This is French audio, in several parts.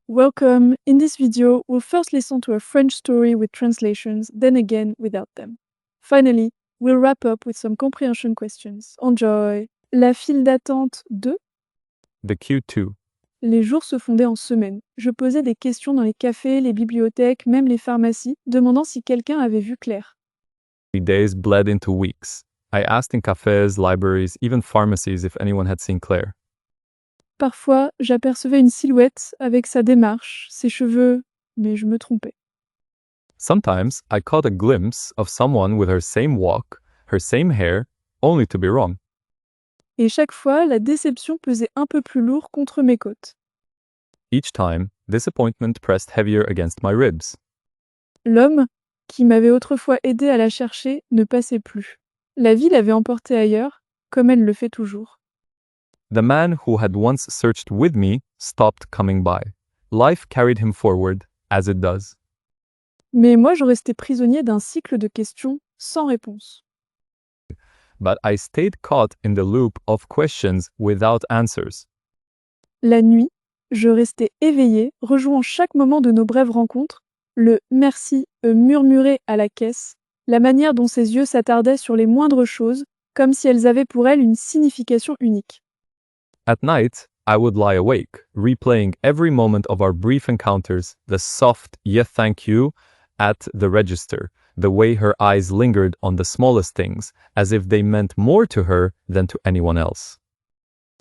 Welcome! In this video, we'll first listen to a French story with translations, then again without them. Finally, we'll wrap up with some comprehension questions. Enjoy! La file d'attente de The Q2. Les jours se fondaient en semaines. Je posais des questions dans les cafés, les bibliothèques, même les pharmacies, demandant si quelqu'un avait vu clair. The days bled into weeks. I asked in cafes, libraries, even pharmacies if anyone had seen Claire. Parfois, j'apercevais une silhouette avec sa démarche, ses cheveux, mais je me trompais. Sometimes I caught a glimpse of someone with her same walk, her same hair, only to be wrong. Et chaque fois, la déception pesait un peu plus lourd contre mes côtes. Each time, disappointment pressed heavier against my ribs. L'homme, qui m'avait autrefois aidé à la chercher, ne passait plus. La vie l'avait emporté ailleurs, comme elle le fait toujours. The man who had once searched with me stopped coming by. Life carried him forward, as it does. Mais moi, je restais prisonnier d'un cycle de questions sans réponse. But I stayed caught in the loop of questions without answers. La nuit, je restais éveillée, rejouant chaque moment de nos brèves rencontres, le « merci » murmuré à la caisse, la manière dont ses yeux s'attardaient sur les moindres choses, comme si elles avaient pour elle une signification unique. At night, I would lie awake, replaying every moment of our brief encounters, the soft "yeah thank you" at the register, the way her eyes lingered on the smallest things, as if they meant more to her than to anyone else.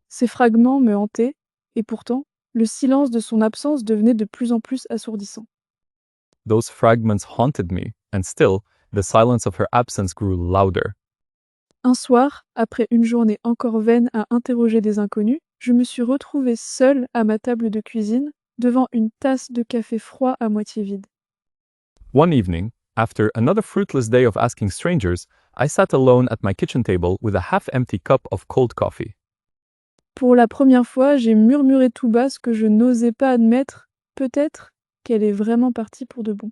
Ces fragments me hantaient, et pourtant, le silence de son absence devenait de plus en plus assourdissant. Those fragments haunted me, and still, the silence of her absence grew louder. Un soir, après une journée encore vaine à interroger des inconnus, je me suis retrouvée seule à ma table de cuisine, devant une tasse de café froid à moitié vide. One evening, after another fruitless day of asking strangers, I sat alone at my kitchen table with a half-empty cup of cold coffee. Pour la première fois, j'ai murmuré tout bas ce que je n'osais pas admettre, peut-être qu'elle est vraiment partie pour de bon.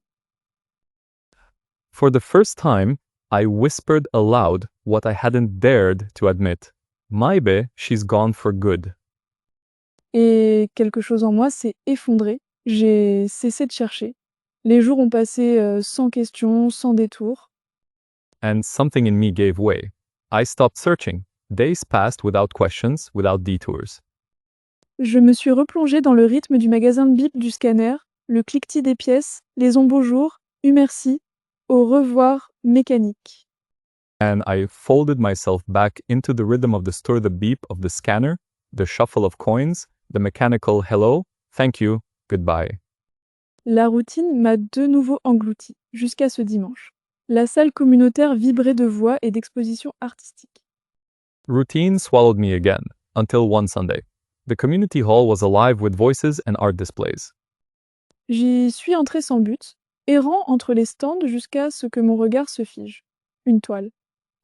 For the first time, I whispered aloud what I hadn't dared to admit. Maybe she's gone for good. Et quelque chose en moi s'est effondré, j'ai cessé de chercher. Les jours ont passé sans question, sans détour. And something in me gave way. I stopped searching. Days passed without questions, without detours. Je me suis replongée dans le rythme du magasin de bip du scanner, le cliquetis des pièces, les ont bonjour, merci, au revoir mécanique. And I folded myself back into the rhythm of the store, the beep of the scanner, the shuffle of coins, the mechanical hello, thank you, goodbye. La routine m'a de nouveau engloutie, jusqu'à ce dimanche. La salle communautaire vibrait de voix et d'expositions artistiques. Routine swallowed me again, until one Sunday. The community hall was alive with voices and art displays. J'y suis entrée sans but, errant entre les stands jusqu'à ce que mon regard se fige. Une toile.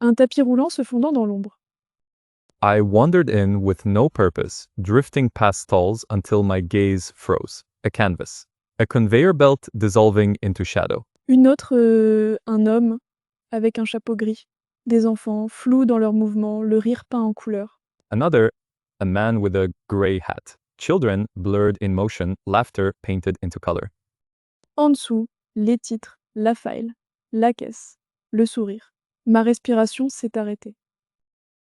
Un tapis roulant se fondant dans l'ombre. I wandered in with no purpose, drifting past stalls until my gaze froze. A canvas. A conveyor belt dissolving into shadow. Une autre, un homme, avec un chapeau gris. Des enfants, flous dans leurs mouvements, le rire peint en couleurs. Another, a man with a gray hat. Children blurred in motion, laughter painted into color. En dessous, les titres, la file, la caisse, le sourire. Ma respiration s'est arrêtée.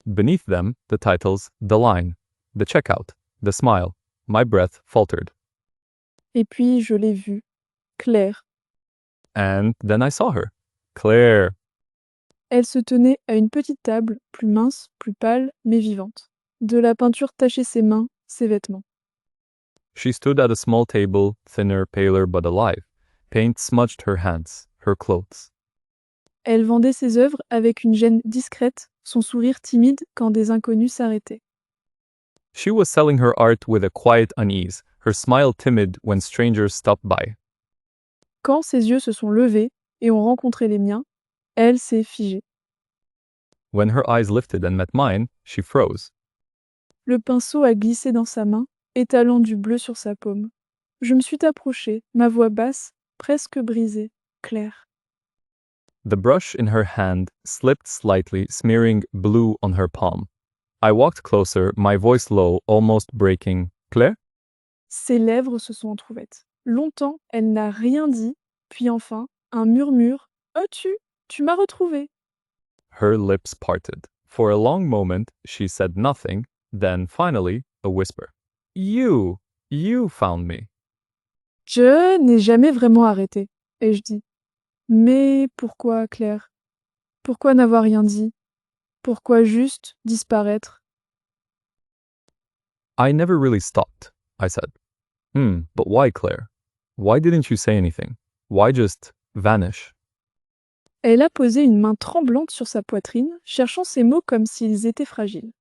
Beneath them, the titles, the line, the checkout, the smile. My breath faltered. Et puis je l'ai vue, Claire. And then I saw her. Claire. Elle se tenait à une petite table, plus mince, plus pâle, mais vivante. De la peinture tachait ses mains, ses vêtements. She stood at a small table, thinner, paler, but alive. Paint smudged her hands, her clothes. Elle vendait ses œuvres avec une gêne discrète, son sourire timide quand des inconnus s'arrêtaient. She was selling her art with a quiet unease, her smile timid when strangers stopped by. Quand ses yeux se sont levés et ont rencontré les miens, elle s'est figée. When her eyes lifted and met mine, she froze. Le pinceau a glissé dans sa main, étalant du bleu sur sa paume. Je me suis approchée, ma voix basse, presque brisée, claire. The brush in her hand slipped slightly, smearing blue on her palm. I walked closer, my voice low, almost breaking. Claire? Ses lèvres se sont entr'ouvertes. Longtemps, elle n'a rien dit, puis enfin, un murmure. Oh tu m'as retrouvé. Her lips parted. For a long moment, she said nothing, then finally, a whisper. You found me. Je n'ai jamais vraiment arrêté. Et je dis, mais pourquoi, Claire? Pourquoi n'avoir rien dit? Pourquoi juste disparaître? I never really stopped, I said. But why, Claire? Why didn't you say anything? Why just vanish? Elle a posé une main tremblante sur sa poitrine, cherchant ses mots comme s'ils étaient fragiles.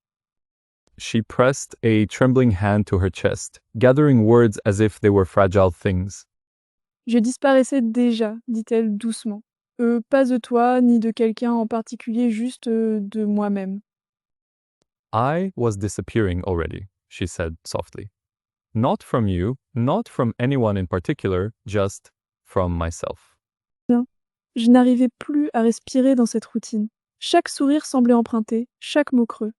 She pressed a trembling hand to her chest, gathering words as if they were fragile things. Je disparaissais déjà, dit-elle doucement. Pas de toi, ni de quelqu'un en particulier, juste de moi-même. I was disappearing already, she said softly. Not from you, not from anyone in particular, just from myself. Bien. Je n'arrivais plus à respirer dans cette routine. Chaque sourire semblait emprunté, chaque mot creux.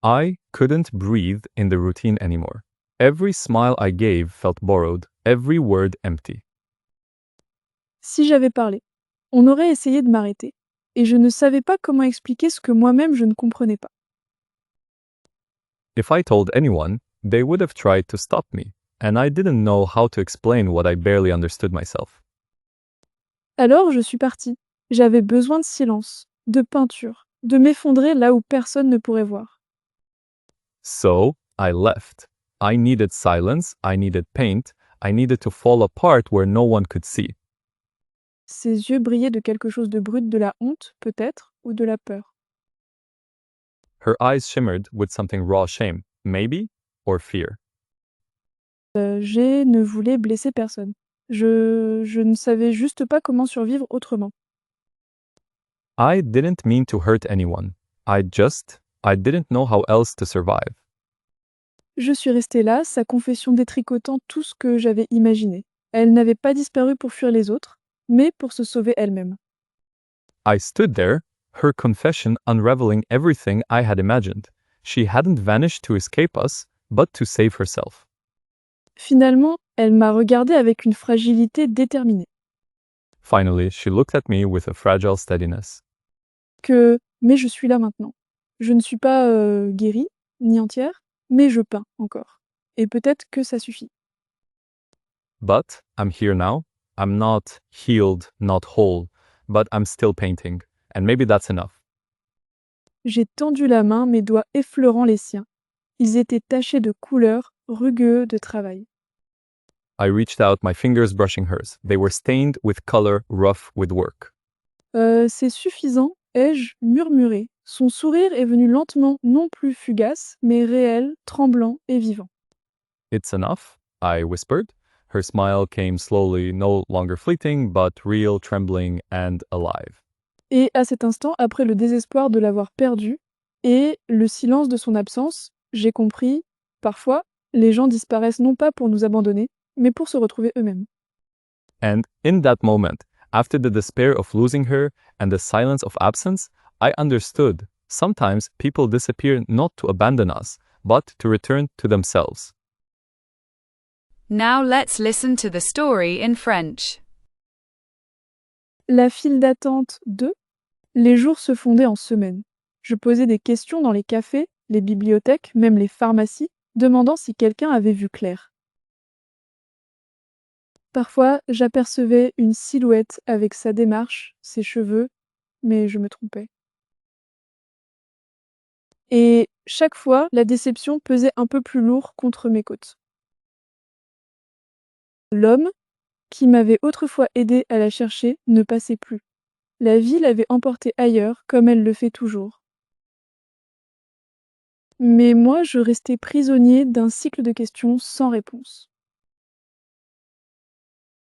I couldn't breathe in the routine anymore. Every smile I gave felt borrowed, every word empty. Si j'avais parlé, on aurait essayé de m'arrêter, et je ne savais pas comment expliquer ce que moi-même je ne comprenais pas. If I told anyone, they would have tried to stop me, and I didn't know how to explain what I barely understood myself. Alors je suis partie. J'avais besoin de silence, de peinture, de m'effondrer là où personne ne pourrait voir. So, I left. I needed silence, I needed paint, I needed to fall apart where no one could see. Ses yeux brillaient de quelque chose de brut, de la honte, peut-être, ou de la peur. Her eyes shimmered with something raw shame, maybe, or fear. Je ne voulais blesser personne. Je ne savais juste pas comment survivre autrement. I didn't mean to hurt anyone. I didn't know how else to survive. Je suis restée là, sa confession détricotant tout ce que j'avais imaginé. Elle n'avait pas disparu pour fuir les autres, mais pour se sauver elle-même. I stood there, her confession unraveling everything I had imagined. She hadn't vanished to escape us, but to save herself. Finalement, elle m'a regardée avec une fragilité déterminée. Finally, she looked at me with a fragile steadiness. Mais je suis là maintenant. Je ne suis pas guérie, ni entière, mais je peins encore. Et peut-être que ça suffit. But I'm here now. I'm not healed, not whole, but I'm still painting. And maybe that's enough. J'ai tendu la main, mes doigts effleurant les siens. Ils étaient tachés de couleurs, rugueux de travail. I reached out, my fingers brushing hers. They were stained with color, rough with work. C'est suffisant, ai-je murmuré. Son sourire est venu lentement, non plus fugace, mais réel, tremblant et vivant. It's enough, I whispered. Her smile came slowly, no longer fleeting, but real, trembling, and alive. Et à cet instant, après le désespoir de l'avoir perdu et le silence de son absence, j'ai compris, parfois, les gens disparaissent non pas pour nous abandonner, mais pour se retrouver eux-mêmes. And in that moment, after the despair of losing her and the silence of absence, I understood. Sometimes people disappear not to abandon us, but to return to themselves. Now let's listen to the story in French. La file d'attente de. Les jours se fondaient en semaines. Je posais des questions dans les cafés, les bibliothèques, même les pharmacies, demandant si quelqu'un avait vu clair. Parfois, j'apercevais une silhouette avec sa démarche, ses cheveux, mais je me trompais. Et chaque fois, la déception pesait un peu plus lourd contre mes côtes. L'homme, qui m'avait autrefois aidé à la chercher, ne passait plus. La vie l'avait emporté ailleurs, comme elle le fait toujours. Mais moi, je restais prisonnier d'un cycle de questions sans réponse.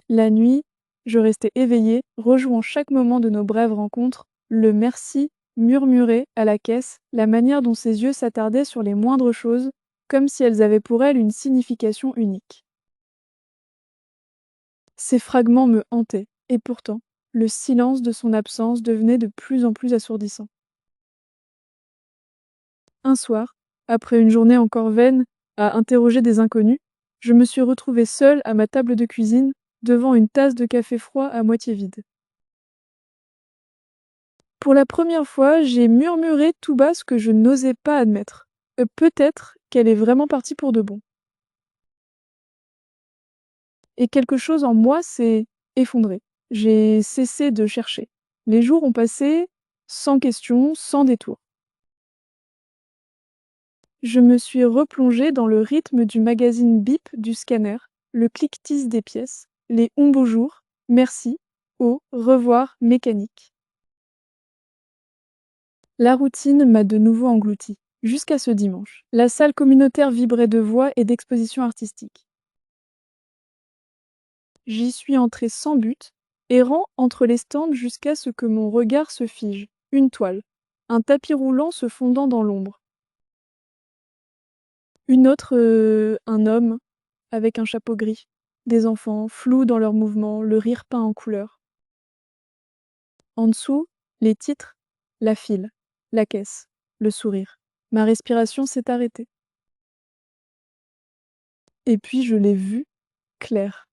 La nuit, je restais éveillée, rejouant chaque moment de nos brèves rencontres, le merci murmuré à la caisse, la manière dont ses yeux s'attardaient sur les moindres choses, comme si elles avaient pour elle une signification unique. Ces fragments me hantaient, et pourtant, le silence de son absence devenait de plus en plus assourdissant. Un soir, après une journée encore vaine, à interroger des inconnus, je me suis retrouvée seule à ma table de cuisine, devant une tasse de café froid à moitié vide. Pour la première fois, j'ai murmuré tout bas ce que je n'osais pas admettre. Peut-être qu'elle est vraiment partie pour de bon. Et quelque chose en moi s'est effondré. J'ai cessé de chercher. Les jours ont passé sans question, sans détour. Je me suis replongée dans le rythme du magazine Bip du scanner, le cliquetis des pièces, les bonjour, merci, au revoir mécanique. La routine m'a de nouveau engloutie, jusqu'à ce dimanche. La salle communautaire vibrait de voix et d'expositions artistiques. J'y suis entrée sans but, errant entre les stands jusqu'à ce que mon regard se fige. Une toile, un tapis roulant se fondant dans l'ombre. Une autre, un homme, avec un chapeau gris. Des enfants, flous dans leurs mouvements, le rire peint en couleurs. En dessous, les titres, la file, la caisse, le sourire. Ma respiration s'est arrêtée. Et puis je l'ai vue, Claire.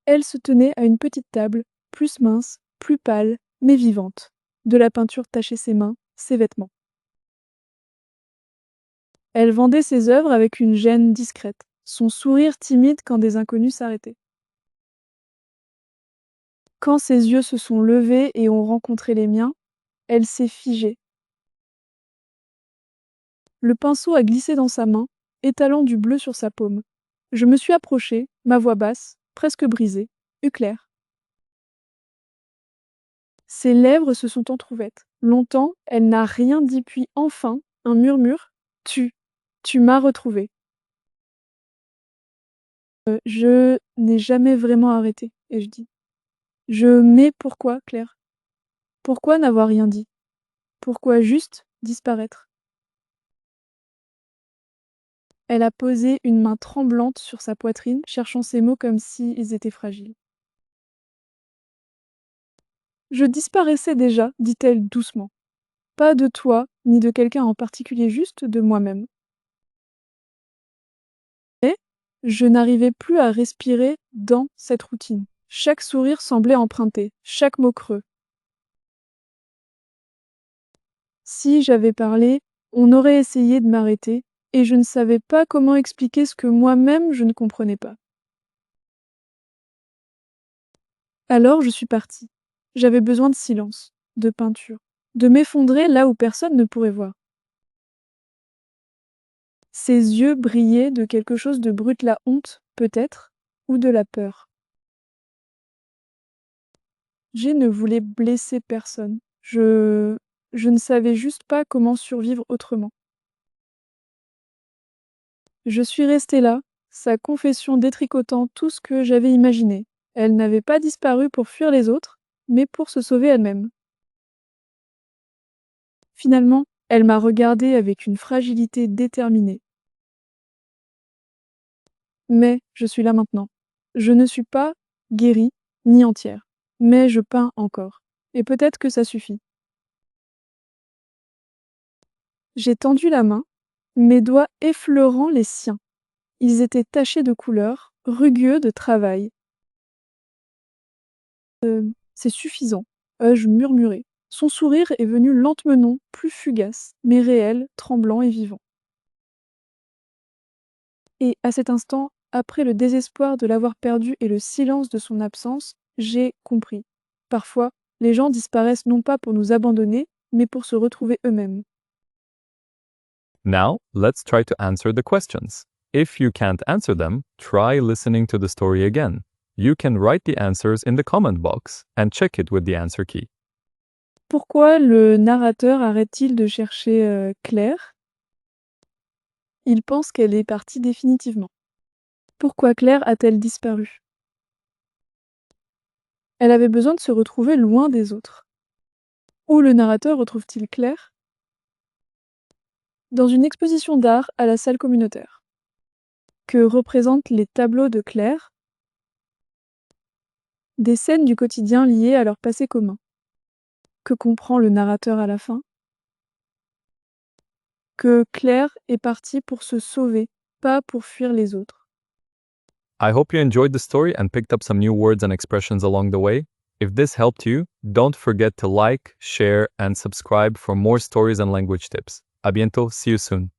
Elle se tenait à une petite table, plus mince, plus pâle, mais vivante. De la peinture tachait ses mains, ses vêtements. Elle vendait ses œuvres avec une gêne discrète, son sourire timide quand des inconnus s'arrêtaient. Quand ses yeux se sont levés et ont rencontré les miens, elle s'est figée. Le pinceau a glissé dans sa main, étalant du bleu sur sa paume. Je me suis approchée, ma voix basse, presque brisée, Claire. Ses lèvres se sont entr'ouvertes. Longtemps, elle n'a rien dit, puis enfin, un murmure. Tu m'as retrouvée. Je n'ai jamais vraiment arrêté, ai-je dit. Mais pourquoi, Claire? Pourquoi n'avoir rien dit? Pourquoi juste disparaître? Elle a posé une main tremblante sur sa poitrine, cherchant ses mots comme s'ils étaient fragiles. Je disparaissais déjà, dit-elle doucement. Pas de toi, ni de quelqu'un en particulier, juste de moi-même. Mais je n'arrivais plus à respirer dans cette routine. Chaque sourire semblait emprunté, chaque mot creux. Si j'avais parlé, on aurait essayé de m'arrêter, et je ne savais pas comment expliquer ce que moi-même je ne comprenais pas. Alors je suis partie. J'avais besoin de silence, de peinture, de m'effondrer là où personne ne pourrait voir. Ses yeux brillaient de quelque chose de brut, la honte, peut-être, ou de la peur. Je ne voulais blesser personne. Je ne savais juste pas comment survivre autrement. Je suis restée là, sa confession détricotant tout ce que j'avais imaginé. Elle n'avait pas disparu pour fuir les autres, mais pour se sauver elle-même. Finalement, elle m'a regardée avec une fragilité déterminée. Mais je suis là maintenant. Je ne suis pas guérie, ni entière. Mais je peins encore. Et peut-être que ça suffit. J'ai tendu la main, mes doigts effleurant les siens. Ils étaient tachés de couleur, rugueux de travail. C'est suffisant, ai-je murmuré. Son sourire est venu lentement, plus fugace, mais réel, tremblant et vivant. Et à cet instant, après le désespoir de l'avoir perdu et le silence de son absence, j'ai compris. Parfois, les gens disparaissent non pas pour nous abandonner, mais pour se retrouver eux-mêmes. Now, let's try to answer the questions. If you can't answer them, try listening to the story again. You can write the answers in the comment box and check it with the answer key. Pourquoi le narrateur arrête-t-il de chercher Claire? Il pense qu'elle est partie définitivement. Pourquoi Claire a-t-elle disparu? Elle avait besoin de se retrouver loin des autres. Où le narrateur retrouve-t-il Claire? Dans une exposition d'art à la salle communautaire. Que représentent les tableaux de Claire? Des scènes du quotidien liées à leur passé commun. Que comprend le narrateur à la fin? que Claire est partie pour se sauver, pas pour fuir les autres. I hope you enjoyed the story and picked up some new words and expressions along the way. If this helped you, don't forget to like, share, and subscribe for more stories and language tips. À bientôt, see you soon.